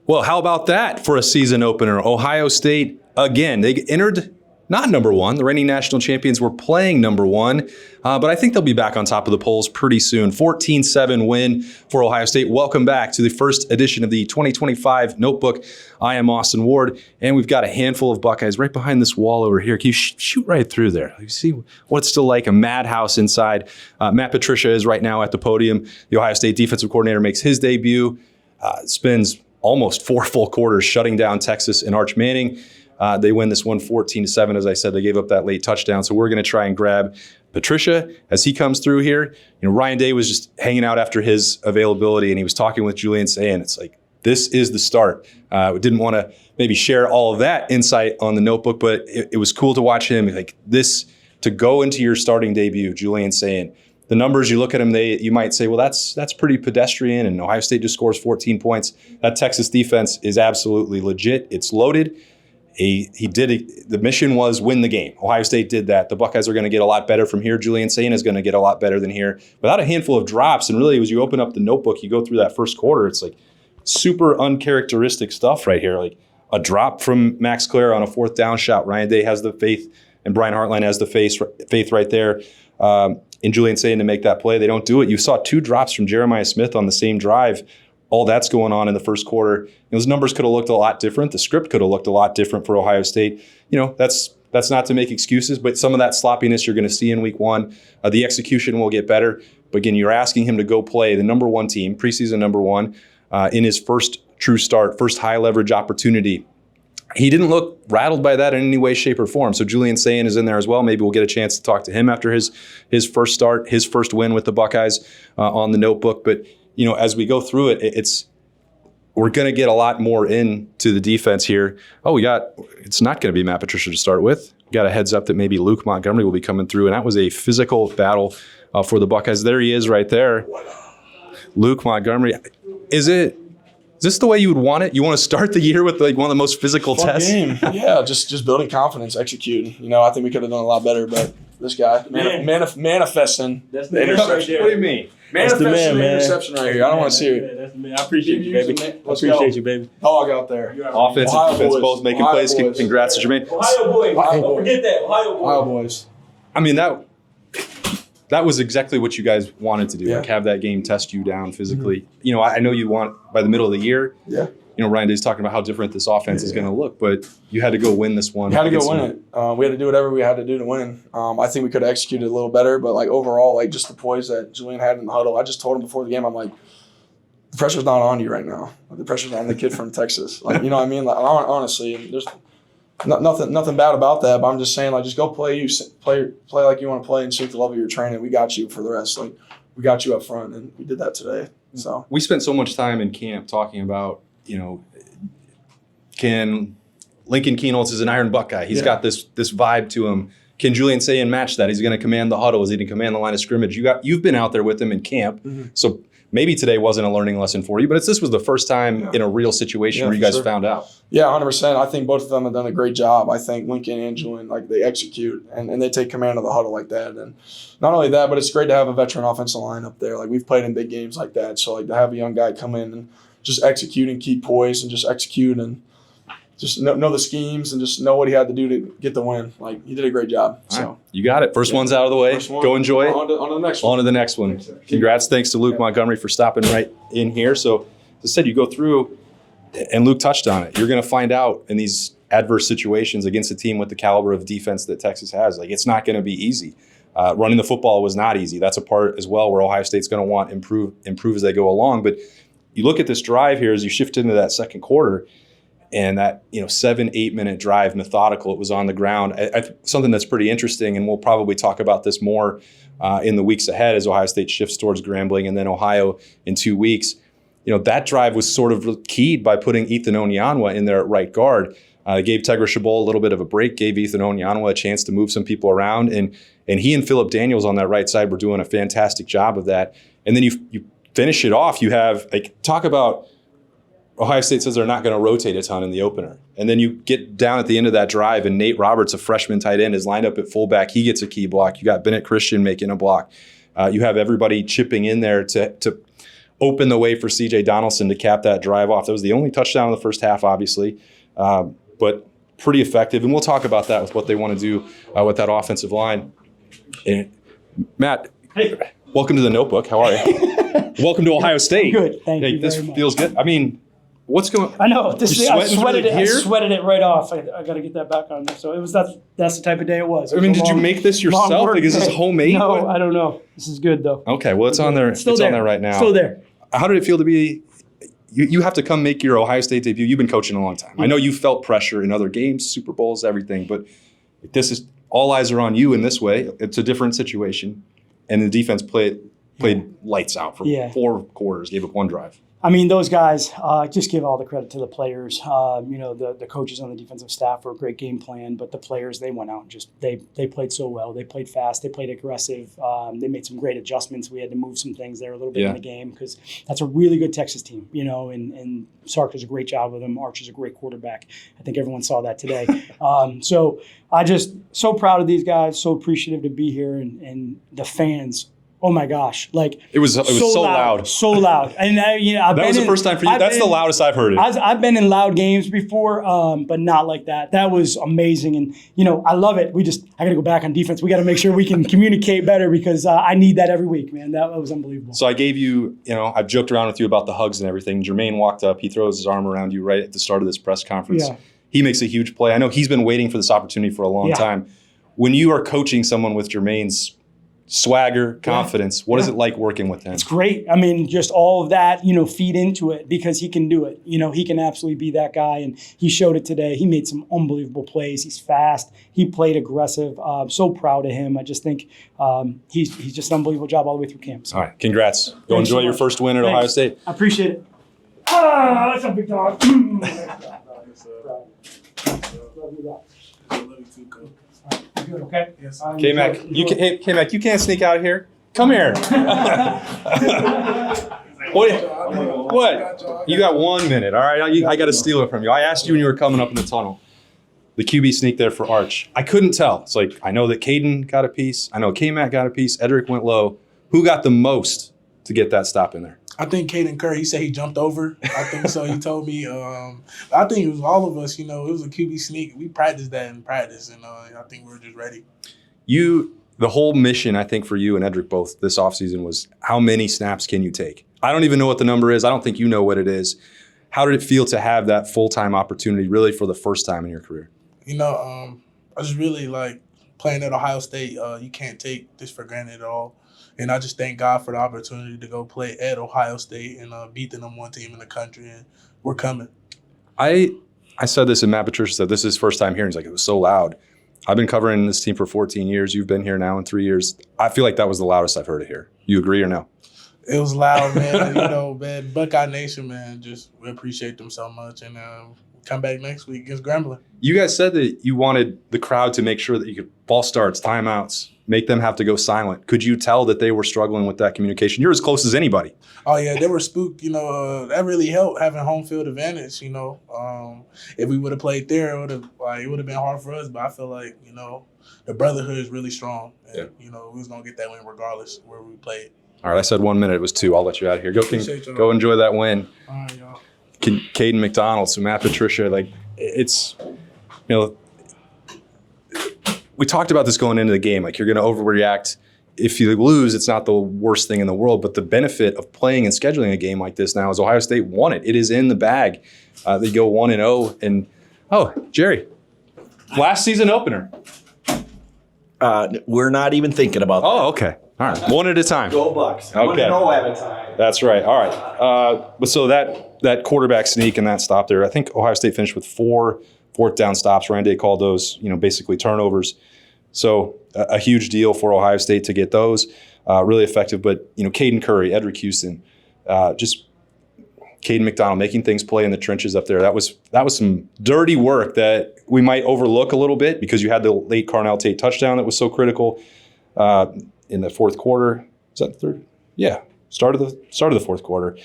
Well, how about that for a season opener? Ohio State, again, they entered not number one. The reigning national champions were playing number one, but I think they'll be back on top of the polls pretty soon. 14-7 win for Ohio State. Welcome back to the first edition of the 2025 Notebook. I am Austin Ward, and we've got a handful of Buckeyes right behind this wall over here. Can you shoot right through there? You see what it's still like, a madhouse inside. Matt Patricia is right now at the podium. The Ohio State defensive coordinator makes his debut, spends almost 4 full quarters shutting down Texas and Arch Manning. They win this one 14-7. As I said, they gave up that late touchdown. So we're going to try and grab Patricia as he comes through here. You know, Ryan Day was just hanging out after his availability, and he was talking with Julian Sayin. It's like, this is the start. We didn't want to maybe share all of that insight on the Notebook, but it was cool to watch him. Like this, to go into your starting debut, Julian Sayin. The numbers, you look at them, you might say, well, that's pretty pedestrian, and Ohio State just scores 14 points. That Texas defense is absolutely legit. It's loaded. The mission was win the game. Ohio State did that. The Buckeyes are going to get a lot better from here. Julian Sayin is going to get a lot better than here. Without a handful of drops, and really, as you open up the Notebook, you go through that first quarter, it's like super uncharacteristic stuff right here. Like a drop from Max Clare on a 4th down shot. Ryan Day has the faith, and Brian Hartline has the faith right there. In Julian Sayin to make that play. They don't do it. You saw 2 drops from Jeremiah Smith on the same drive. All that's going on in the first quarter. Those numbers could have looked a lot different. The script could have looked a lot different for Ohio State. You know, that's not to make excuses, but some of that sloppiness you're going to see in week 1. The execution will get better. But again, you're asking him to go play the number 1 team, preseason number 1, in his first true start, first high leverage opportunity. He didn't look rattled by that in any way, shape, or form. So Julian Sayin is in there as well. Maybe we'll get a chance to talk to him after his first start, his first win with the Buckeyes on the Notebook. But you know, as we go through it, we're going to get a lot more into the defense here. It's not going to be Matt Patricia to start with. We got a heads up that maybe Luke Montgomery will be coming through, and that was a physical battle for the Buckeyes. There he is right there. Luke Montgomery. Is this the way you would want it? You want to start the year with like one of the most physical tests? Game. Yeah, just building confidence, executing. You know, I think we could have done a lot better, but this guy, manifesting. That's the man right there. What do you mean? Manifesting the interception right here. I don't want to see it. That's the man. I appreciate you, baby. Appreciate you, baby. Dog out there. Offense and defense both making plays. Congrats to Jermaine. Ohio boys. Don't forget that. Ohio boys. I mean, that was exactly what you guys wanted to do. Yeah. Like have that game test you down physically. Mm-hmm. You know, I know you want by the middle of the year. Yeah. You know, Ryan Day's talking about how different this offense is going to look, but you had to go win this one. We had to go win it. We had to do whatever we had to do to win. I think we could have executed a little better, but like overall, like just the poise that Julian had in the huddle. I just told him before the game, I'm like, the pressure's not on you right now. The pressure's on the kid from Texas. Like, you know what I mean? Like honestly, there's nothing bad about that. But I'm just saying, like, just go play like you want to play and suit the level of your training. We got you for the rest. Like, we got you up front, and we did that today. So we spent so much time in camp talking about, you know, can Lincoln Kienholz is an Iron Buckeye. He's got this vibe to him. Can Julian Sayin match that? He's going to command the huddle. Is he going to command the line of scrimmage? You've been out there with him in camp, so maybe today wasn't a learning lesson for you, but this was the first time in a real situation where you guys found out. Yeah, 100%. I think both of them have done a great job. I think Lincoln and Julian, like, they execute and they take command of the huddle like that. And not only that, but it's great to have a veteran offensive line up there. Like, we've played in big games like that, so like to have a young guy come in and just execute and keep poise and just execute and just know the schemes and just know what he had to do to get the win. Like, he did a great job. So right. You got it. First one's out of the way. Go enjoy it. On to the next one. On to the next one. Congrats. Thanks to Luke Montgomery for stopping right in here. So, as I said, you go through, and Luke touched on it. You're going to find out in these adverse situations against a team with the caliber of defense that Texas has. Like, it's not going to be easy. Running the football was not easy. That's a part as well where Ohio State's going to want improve as they go along. But you look at this drive here as you shift into that second quarter, and that 7-8 minute drive, methodical. It was on the ground. Something that's pretty interesting, and we'll probably talk about this more in the weeks ahead as Ohio State shifts towards Grambling and then Ohio in 2 weeks. That drive was sort of keyed by putting Ethan Onyanwa in there at right guard. Gave Tegra Chabot a little bit of a break, gave Ethan Onyanwa a chance to move some people around, and he and Phillip Daniels on that right side were doing a fantastic job of that. And then you finish it off. You have, talk about Ohio State says they're not going to rotate a ton in the opener. And then you get down at the end of that drive, and Nate Roberts, a freshman tight end, is lined up at fullback. He gets a key block. You got Bennett Christian making a block. You have everybody chipping in there to opened the way for C.J. Donaldson to cap that drive off. That was the only touchdown in the first half, obviously, but pretty effective. And we'll talk about that with what they want to do with that offensive line. And Matt, Hey. welcome to the Notebook. How are you? Welcome to Ohio State. Good. Thank you This very much. feels good. I mean, what's going? I know. This You're I sweating sweated through it. here? I sweated it right off. I got to get that back on there. So that's the type of day it was. I mean, did you make this yourself? Like, is this homemade? No, What? I don't know. This is good though. Okay, well, it's on there. Still it's there. on there right now. Still there. How did it feel to be? You have to come make your Ohio State debut. You've been coaching a long time. I know you felt pressure in other games, Super Bowls, everything, but this is all eyes are on you in this way. It's a different situation, and the defense played lights out for 4 quarters, gave up 1 drive. I mean, those guys, just give all the credit to the players. The coaches on the defensive staff were a great game plan, but the players, they went out and just, they played so well. They played fast. They played aggressive. They made some great adjustments. We had to move some things there a little bit in the game because that's a really good Texas team, and Sark does a great job with them. Archer's a great quarterback. I think everyone saw that today. So I just so proud of these guys, so appreciative to be here, and the fans. Oh my gosh! Like It was so loud. so loud. And That was the first time for you. That's the loudest I've heard it. I've been in loud games before, but not like that. That was amazing, and I love it. I got to go back on defense. We got to make sure we can communicate better because I need that every week, man. That was unbelievable. So I gave you, I've joked around with you about the hugs and everything. Jermaine walked up. He throws his arm around you right at the start of this press conference. Yeah. He makes a huge play. I know he's been waiting for this opportunity for a long time. When you are coaching someone with Jermaine's swagger, confidence, what is it like working with him? It's great. I mean, just all of that, feed into it because he can do it. He can absolutely be that guy, and he showed it today. He made some unbelievable plays. He's fast. He played aggressive. So proud of him. I just think he's just an unbelievable job all the way through camp. So. All right, congrats. Go Thanks enjoy so your much. first win at Ohio State. I appreciate it. That's a big dog. Love you guys. Good, okay? Yes. K-Mac, K-Mac, you can't sneak out of here. Come here. What? You got 1 minute, all right? I got to steal it from you. I asked you when you were coming up in the tunnel. The QB sneak there for Arch. I couldn't tell. It's like, I know that Kaden got a piece. I know K-Mac got a piece. Edric went low. Who got the most to get that stop in there? I think Kaden Curry, he said he jumped over. I think so. He told me. I think it was all of us, it was a QB sneak. We practiced that in practice, and I think we were just ready. The whole mission, I think, for you and Edric both this offseason was how many snaps can you take? I don't even know what the number is. I don't think you know what it is. How did it feel to have that full-time opportunity really for the first time in your career? I just really like playing at Ohio State. You can't take this for granted at all. And I just thank God for the opportunity to go play at Ohio State and beat the #1 team in the country. And we're coming. I said this, and Matt Patricia said this is his first time here. He's like, it was so loud. I've been covering this team for 14 years. You've been here now in 3 years. I feel like that was the loudest I've heard it here. You agree or no? It was loud, man. Man, Buckeye Nation, man, we appreciate them so much. And come back next week against Grambling. You guys said that you wanted the crowd to make sure that you could false starts, timeouts, make them have to go silent. Could you tell that they were struggling with that communication? You're as close as anybody. Oh, yeah, they were spooked. That really helped having home field advantage, If we would have played there, it would have been hard for us. But I feel like, the brotherhood is really strong. And, we was going to get that win regardless where we played. All right, I said 1 minute. It was 2. I'll let you out of here. Go enjoy that win. All right, y'all. Kaden McDonald, so Matt Patricia, it's, we talked about this going into the game. Like, you're going to overreact. If you lose, it's not the worst thing in the world. But the benefit of playing and scheduling a game like this now is Ohio State won it. It is in the bag. They go 1-0. And, Jerry, last season opener. We're not even thinking about that. Oh, okay. All right. One at a time. Go Bucks. Okay. 1-0 at a time. That's right. All right. But so that quarterback sneak and that stop there, I think Ohio State finished with 4 fourth down stops. Ryan Day called those, basically turnovers. So a huge deal for Ohio State to get those. Really effective. But, Caden Curry, Edric Houston, just Kaden McDonald making things play in the trenches up there. That was some dirty work that we might overlook a little bit because you had the late Carnell Tate touchdown that was so critical in the fourth quarter. Is that the third? Yeah, start of the fourth quarter.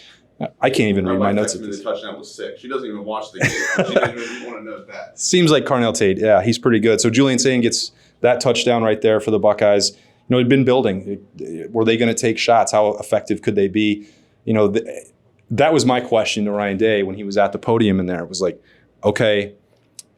I can't even read my notes at this. The touchdown was sick. She doesn't even watch the game. She doesn't even want to know that. Seems like Carnell Tate. Yeah, he's pretty good. So Julian Sayin gets that touchdown right there for the Buckeyes. He'd been building. Were they going to take shots? How effective could they be? that was my question to Ryan Day when he was at the podium in there. It was like, okay,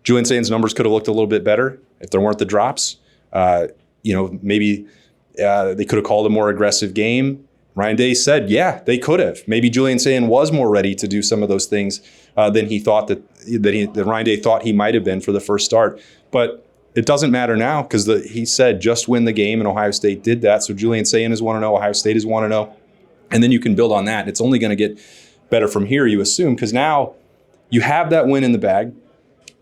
Julian Sayin's numbers could have looked a little bit better if there weren't the drops. Maybe they could have called a more aggressive game. Ryan Day said, yeah, they could have. Maybe Julian Sayin was more ready to do some of those things than he thought that Ryan Day thought he might have been for the first start. But it doesn't matter now because he said just win the game, and Ohio State did that. So Julian Sayin is 1-0, Ohio State is 1-0. And then you can build on that. It's only going to get better from here, you assume, because now you have that win in the bag,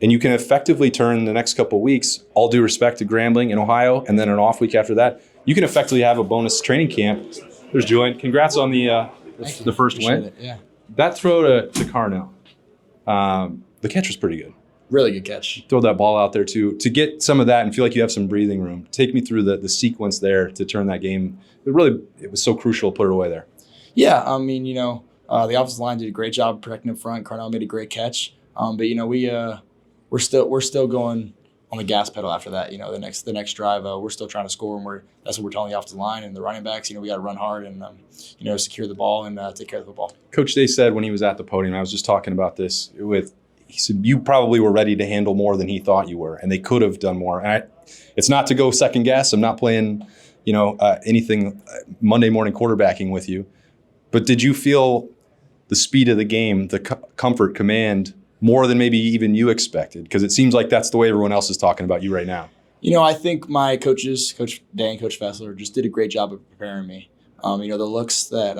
and you can effectively turn the next couple of weeks, all due respect to Grambling in Ohio, and then an off week after that, you can effectively have a bonus training camp. There's Julian. Congrats on the first win. It, yeah. That throw to Carnell, the catch was pretty good. Really good catch. Throw that ball out there to get some of that and feel like you have some breathing room. Take me through the sequence there to turn that game. It was so crucial to put it away there. Yeah, I mean, the offensive line did a great job protecting up front. Carnell made a great catch. But we're still going on the gas pedal after that. The next drive, we're still trying to score, and that's what we're telling the offensive line and the running backs. We got to run hard and secure the ball and take care of the football. Coach Day said when he was at the podium, I was just talking about this he said you probably were ready to handle more than he thought you were, and they could have done more. And it's not to go second guess. I'm not playing anything Monday morning quarterbacking with you, but did you feel the speed of the game, the comfort, command, more than maybe even you expected? Because it seems like that's the way everyone else is talking about you right now. I think my coaches, Coach Day and Coach Fessler, just did a great job of preparing me. The looks that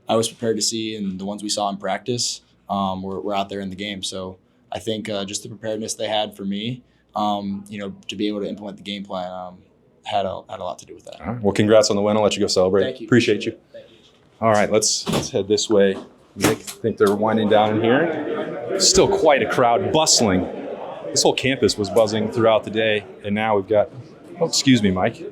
I was prepared to see and the ones we saw in practice were out there in the game. So I think just the preparedness they had for me, to be able to implement the game plan had a lot to do with that. All right. Well, congrats on the win. I'll let you go celebrate. Thank you. Appreciate you. Thank you. All right, let's head this way. Nick, I think they're winding down in here. Still quite a crowd, bustling. This whole campus was buzzing throughout the day, and now we've got, excuse me, Mike.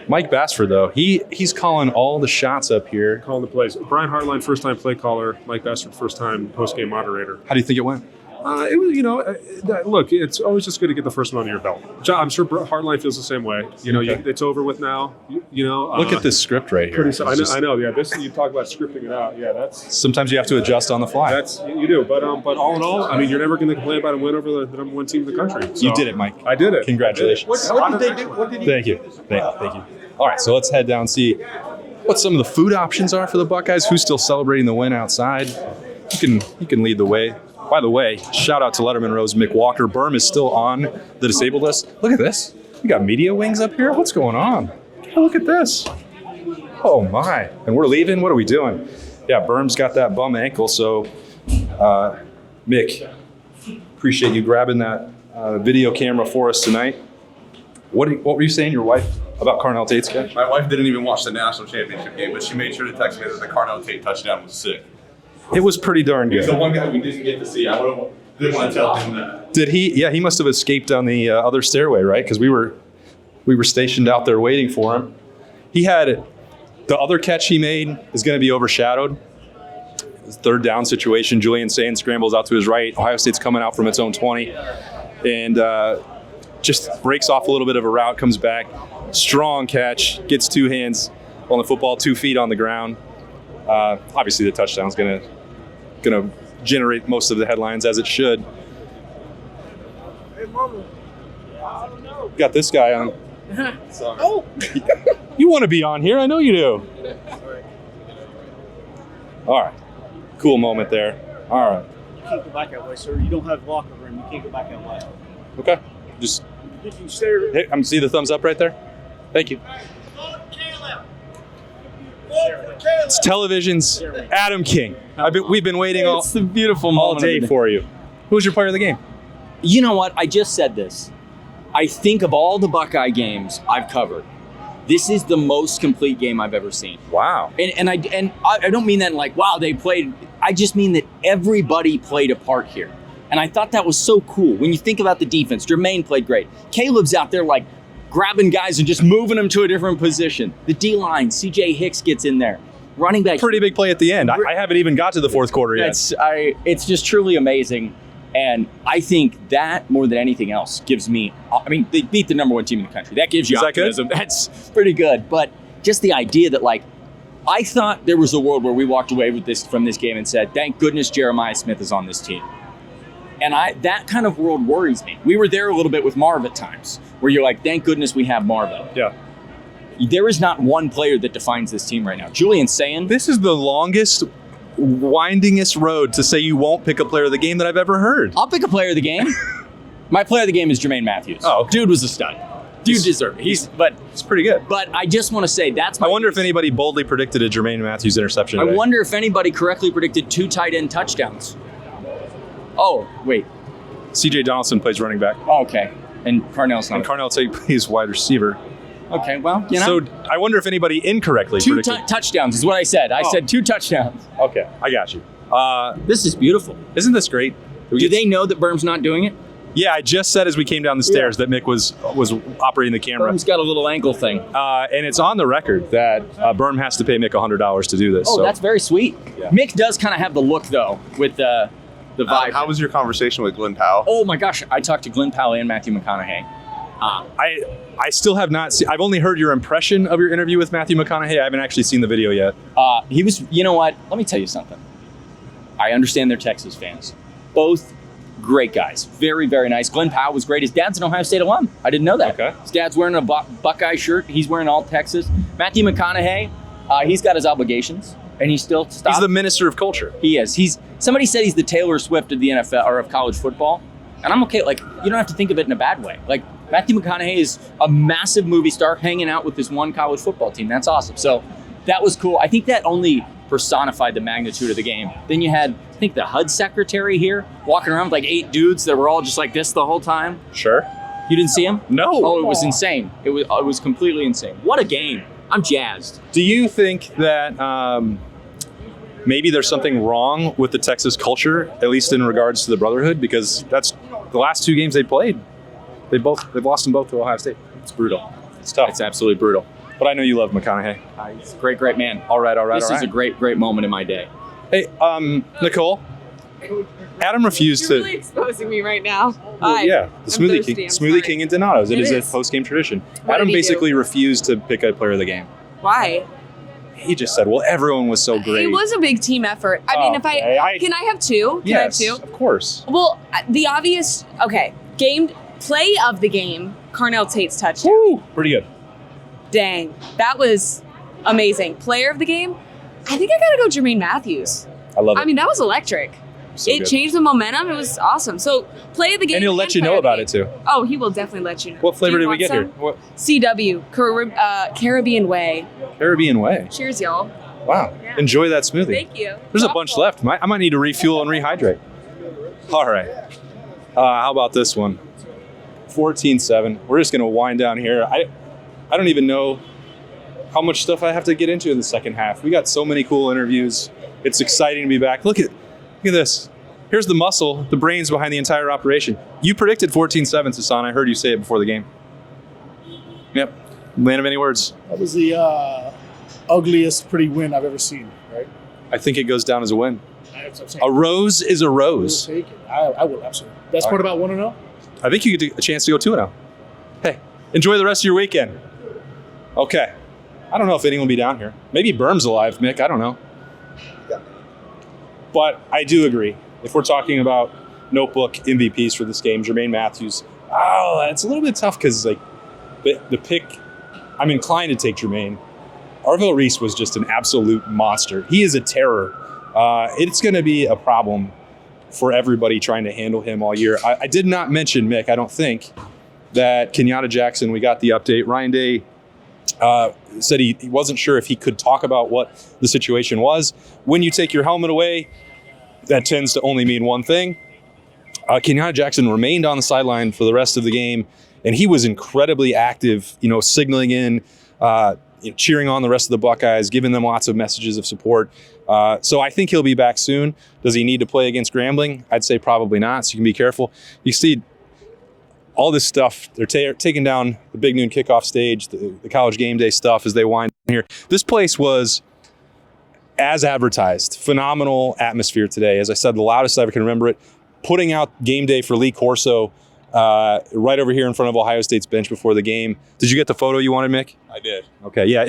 Mike Bassford, though, he's calling all the shots up here. Calling the plays. Brian Hartline, first-time play caller. Mike Bassford, first-time post-game moderator. How do you think it went? It was, look, it's always just good to get the first one under your belt. I'm sure Hartline feels the same way. It's over with now. Look at this script right here. I know. Yeah, this you talk about scripting it out. Yeah, that's sometimes you have to adjust on the fly. You do, but all in all, I mean, you're never going to complain about a win over the number one team in the country. So, you did it, Mike. I did it. Congratulations. What did they do? Thank you. Thank you. All right, so let's head down and see what some of the food options are for the Buckeyes. Who's still celebrating the win outside? You can lead the way. By the way, shout out to Letterman Rose Mick Walker. Birm is still on the disabled list. Look at this. We got media wings up here. What's going on? Look at this. Oh, my. And we're leaving? What are we doing? Yeah, Birm's got that bum ankle. So, Mick, appreciate you grabbing that video camera for us tonight. What were you saying, your wife, about Carnell Tate's catch? My wife didn't even watch the national championship game, but she made sure to text me that the Carnell Tate touchdown was sick. It was pretty darn good. He's the one guy we didn't get to see. I didn't want to tell him that. Did he? Yeah, he must have escaped on the other stairway, right? Because we were stationed out there waiting for him. He had the other catch he made is going to be overshadowed. Third down situation. Julian Sayin scrambles out to his right. Ohio State's coming out from its own 20, and just breaks off a little bit of a route, comes back, strong catch, gets two hands on the football, 2 feet on the ground. Obviously, the touchdown's gonna generate most of the headlines, as it should. Hey, Mama. Got this guy on. Sorry. Oh, you want to be on here? I know you do. All right, cool moment there. All right. You can't go back that way, sir. You don't have locker room. You can't go back that way. Okay. Just. If you stare. Hey, I'm see the thumbs up right there. Thank you. It's television's Adam King. We've been waiting all day for you. Who was your player of the game? You know what? I just said this. I think of all the Buckeye games I've covered, this is the most complete game I've ever seen. Wow. And I don't mean that in like, wow, they played. I just mean that everybody played a part here. And I thought that was so cool. When you think about the defense, Jermaine played great. Caleb's out there like grabbing guys and just moving them to a different position. The D-line, CJ Hicks gets in there. Running back. Pretty big play at the end. I haven't even got to the fourth quarter yet. It's just truly amazing. And I think that, more than anything else, gives me, I mean, they beat the number one team in the country. That gives you optimism. That's pretty good. But just the idea that, like, I thought there was a world where we walked away from this game and said, thank goodness Jeremiah Smith is on this team. And that kind of world worries me. We were there a little bit with Marv at times, where you're like, thank goodness we have Marvin. Yeah. There is not one player that defines this team right now. Julian Sayin. This is the longest, windingest road to say you won't pick a player of the game that I've ever heard. I'll pick a player of the game. My player of the game is Jermaine Matthews. Oh, okay. Dude was a stud. Dude deserved it. He's pretty good. But I just want to say that's my I wonder if anybody boldly predicted a Jermaine Matthews interception today. I wonder if anybody correctly predicted 2 tight end touchdowns. Oh, wait. CJ Donaldson plays running back. Oh, okay. And Carnell's not. And Carnell Tate plays wide receiver. Okay, well, you know. So I wonder if anybody incorrectly 2 predicted. touchdowns is what I said. I said 2 touchdowns. Okay, I got you. This is beautiful. Isn't this great? Do they know that Birm's not doing it? Yeah, I just said as we came down the stairs that Mick was operating the camera. Birm's got a little ankle thing. And it's on the record that Birm has to pay Mick $100 to do this. Oh, so. That's very sweet. Yeah. Mick does kind of have the look, though, with the vibe. How was your conversation with Glenn Powell? Oh, my gosh. I talked to Glenn Powell and Matthew McConaughey. I still have not seen. I've only heard your impression of your interview with Matthew McConaughey. I haven't actually seen the video yet. He was, you know what? Let me tell you something. I understand they're Texas fans. Both great guys. Very, very nice. Glenn Powell was great. His dad's an Ohio State alum. I didn't know that. Okay. His dad's wearing a Buckeye shirt. He's wearing all Texas. Matthew McConaughey, he's got his obligations, and he still stopped. He's the minister of culture. He is. Somebody said he's the Taylor Swift of the NFL or of college football, and I'm okay. Like, you don't have to think of it in a bad way. Like, Matthew McConaughey is a massive movie star hanging out with this one college football team. That's awesome. So that was cool. I think that only personified the magnitude of the game. Then you had, I think, the HUD secretary here walking around with like 8 dudes that were all just like this the whole time. Sure. You didn't see him? No. Oh, it was insane. It was completely insane. What a game. I'm jazzed. Do you think that maybe there's something wrong with the Texas culture, at least in regards to the brotherhood? Because that's the last 2 games they played. They've lost them both to Ohio State. It's brutal. It's tough. It's absolutely brutal. But I know you love McConaughey. He's a great, great man. All right. This is a great, great moment in my day. Hey, Nicole. Adam refused You're to. really exposing me right now. Well, Hi. yeah, the I'm Smoothie thirsty, King, I'm Smoothie sorry. King and Donatos. It is a is. post-game tradition. What Adam did he basically do? refused to pick a player of the game. Why? He just said, "Well, everyone was so great." It was a big team effort. I mean, if Okay, can I have 2? Can yes, I have 2? of course. Well, the obvious. Okay, play of the game. Carnell Tate's touchdown. Woo, pretty good. Dang, that was amazing. Player of the game. I think I gotta go Jermaine Matthews. I love it. I mean, that was electric. So it good. changed the momentum. It was awesome. So, play of the game. And he'll let you player know of the about game. it too. Oh, he will definitely let you know. What flavor Do you did we want get here? some? What? CW, Caribbean Way. Caribbean Way. Cheers, y'all. Wow. Yeah. Enjoy that smoothie. Thank you. There's a bunch left. I might need to refuel and rehydrate. All right. How about this one? 14-7. We're just going to wind down here. I don't even know how much stuff I have to get into in the second half. We got so many cool interviews. It's exciting to be back. Look at this. Here's the muscle, the brains behind the entire operation. You predicted 14-7, Sasan. I heard you say it before the game. Yep. Man of many words. That was the ugliest pretty win I've ever seen, right? I think it goes down as a win. That's what I'm saying. A rose is a rose. We'll take it. I will, absolutely. Best part about 1-0? I think you get a chance to go 2-0. Hey, enjoy the rest of your weekend. Okay. I don't know if anyone will be down here. Maybe Birm's alive, Mick. I don't know. But I do agree. If we're talking about notebook MVPs for this game, Jermaine Matthews, it's a little bit tough because like the pick, I'm inclined to take Jermaine. Arvell Reese was just an absolute monster. He is a terror. It's going to be a problem for everybody trying to handle him all year. I did not mention, Mick, I don't think, that Kenyatta Jackson, we got the update. Ryan Day said he wasn't sure if he could talk about what the situation was. When you take your helmet away, that tends to only mean one thing. Kenyatta Jackson remained on the sideline for the rest of the game, and he was incredibly active, signaling in, cheering on the rest of the Buckeyes, giving them lots of messages of support. So I think he'll be back soon. Does he need to play against Grambling? I'd say probably not, so you can be careful. You see all this stuff, they're taking down the big noon kickoff stage, the college game day stuff as they wind down here. This place was, as advertised, phenomenal atmosphere today. As I said, the loudest I ever can remember it. Putting out game day for Lee Corso right over here in front of Ohio State's bench before the game. Did you get the photo you wanted, Mick? I did. Okay, yeah,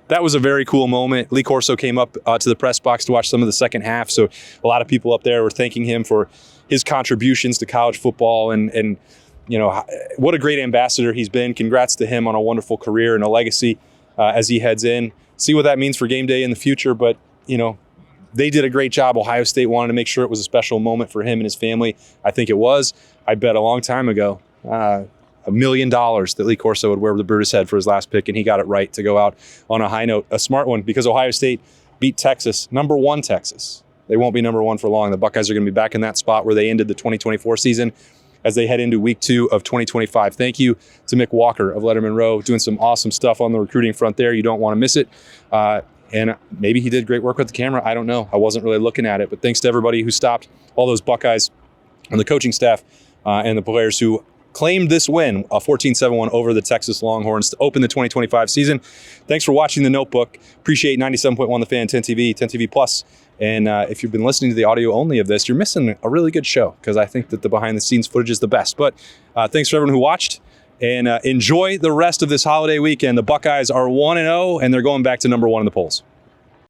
that that was a very cool moment. Lee Corso came up to the press box to watch some of the second half. So a lot of people up there were thanking him for his contributions to college football and what a great ambassador he's been. Congrats to him on a wonderful career and a legacy as he heads in. See what that means for game day in the future. But, they did a great job. Ohio State wanted to make sure it was a special moment for him and his family. I think it was. I bet a long time ago, $1 million that Lee Corso would wear the Brutus head for his last pick, and he got it right to go out on a high note. A smart one, because Ohio State beat Texas, number 1 Texas. They won't be number 1 for long. The Buckeyes are going to be back in that spot where they ended the 2024 season as they head into week 2 of 2025. Thank you to Mick Walker of Letterman Row, doing some awesome stuff on the recruiting front there. You don't want to miss it. And maybe he did great work with the camera. I don't know. I wasn't really looking at it. But thanks to everybody who stopped, all those Buckeyes and the coaching staff and the players who claimed this win, a 14-7 over the Texas Longhorns to open the 2025 season. Thanks for watching The Notebook. Appreciate 97.1 The Fan, 10 TV Plus. And if you've been listening to the audio only of this, you're missing a really good show, because I think that the behind-the-scenes footage is the best. But thanks for everyone who watched. And enjoy the rest of this holiday weekend. The Buckeyes are 1-0, and they're going back to number 1 in the polls.